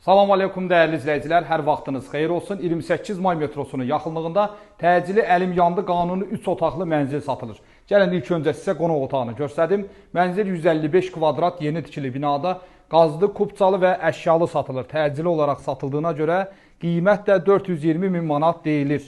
Salam aleykum dəyərli izləyicilər, hər vaxtınız xeyir olsun. 28 may metrosunun yaxınlığında təcili əlim yandı qanuni 3 otaqlı mənzil satılır. Gəlin ilk öncə sizə qonaq otağını göstərdim. Mənzil 155 kvadrat yeni tikili binada qazlı, kubcalı və əşyalı satılır. Təcili olaraq satıldığına görə qiymət də 420 min manat deyilir.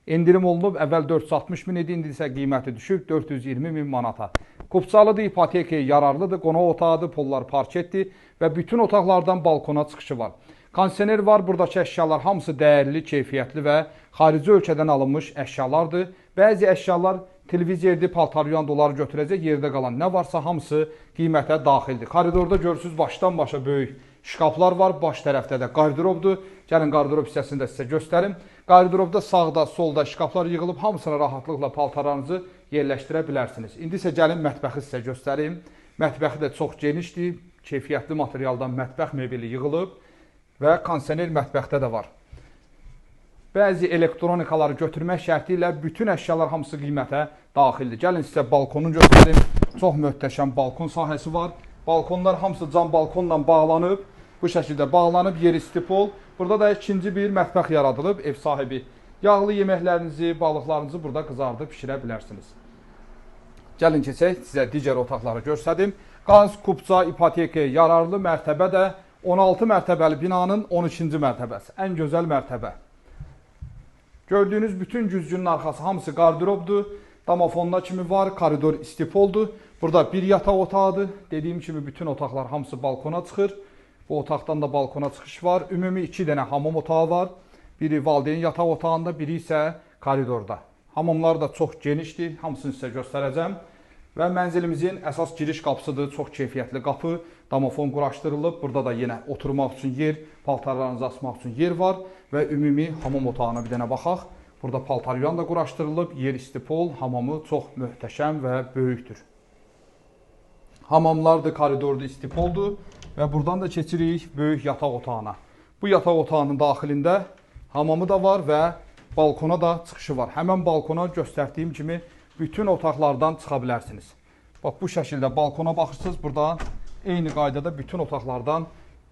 İndirim olunub, əvvəl 460 min idi, indi isə qiyməti düşüb 420 min manata. Kubcalıdır, ipotekaya yararlıdır, qonaq otağıdır, pollar parketdir və bütün otaqlardan balkona çıxışı var. Kondisioner var, buradakı əşyalar hamısı dəyərli, keyfiyyətli və xarici ölkədən alınmış əşyalardır. Bəzi əşyalar televizordur, paltaryan doları götürəcək, yerdə qalan nə varsa hamısı qiymətə daxildir. Koridorda görürsünüz, başdan başa böyük şkaflar var, baş tərəfdə də qardirobdur. Gəlin qardirob hissəsini də sizə göstərim. Qardirobda sağda, solda şkaflar yığılıb, hamısına rahatlıqla paltarlarınızı yerləşdirə bilərsiniz. İndi isə gəlin mətbəxi sizə göstərim. Mətbəxi də çox genişdir, keyfiyyətli materialdan mətbəx mebeli yığılıb və kondisioner mətbəxdə də var. Bəzi elektronikaları götürmək şərti ilə bütün əşyalar hamısı qiymətə daxildir. Gəlin sizə balkonu göstərim. Çox möhtəşəm balkon sahəsi var. Balkonlar hamısı cam balkonla bağlanıb. Bu şəkildə bağlanıb, yeri stipol. Burada da ikinci bir mətbəx yaradılıb. Ev sahibi yağlı yeməklərinizi, balıqlarınızı burada qızardıb pişirə bilərsiniz. Gəlin keçək, sizə digər otaqları göstərim. Qaz, kubca, ipotekaya yararlı mərtəbə də 16 mərtəbəli binanın 12-ci mərtəbəsi. Ən gözəl mərtəbə. Gördüyünüz bütün güzgünün arxası hamısı qardirobdur. Damafonda kimi var, koridor istipoldur. Burada bir yataq otağıdır. Dediyim kimi bütün otaqlar hamısı balkona çıxır. Bu otaqdan da balkona çıxış var. Ümumi 2 dənə hamam otağı var. Biri valideyn yataq otağında, biri isə koridorda. Hamamlar da çox genişdir. Hamısını sizə göstərəcəm. Və mənzilimizin əsas giriş qapısıdır. Çox keyfiyyətli qapı. Damafon quraşdırılıb. Burada da yenə oturmaq üçün yer, paltarlarınızı asmaq üçün yer var. Və ümumi hamam otağına bir dənə baxaq. Burada paltaryan da quraşdırılıb. Yer istipol, hamamı çox möhtəşəm və böyükdür. Hamamlardır, koridordur, istipoldur. Və buradan da keçirik böyük yataq otağına. Bu yataq otağının daxilində hamamı da var və balkona da çıxışı var. Həmən balkona göstərdiyim kimi bütün otaqlardan çıxa bilərsiniz. Bax, bu şəkildə balkona baxırsınız. Burada eyni qaydada bütün otaqlardan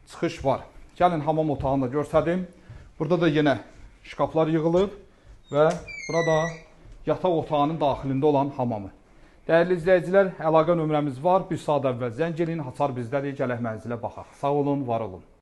çıxış var. Gəlin hamam otağını da göstərdim. Burada da yenə şkaflar yığılıb və burada yataq otağının daxilində olan hamamı. Dəyərli izləyicilər, əlaqə nömrəmiz var. Bir saat əvvəl zəng edin, Hasar bizdədir, gələk mənzilə baxaq. Sağ olun, var olun.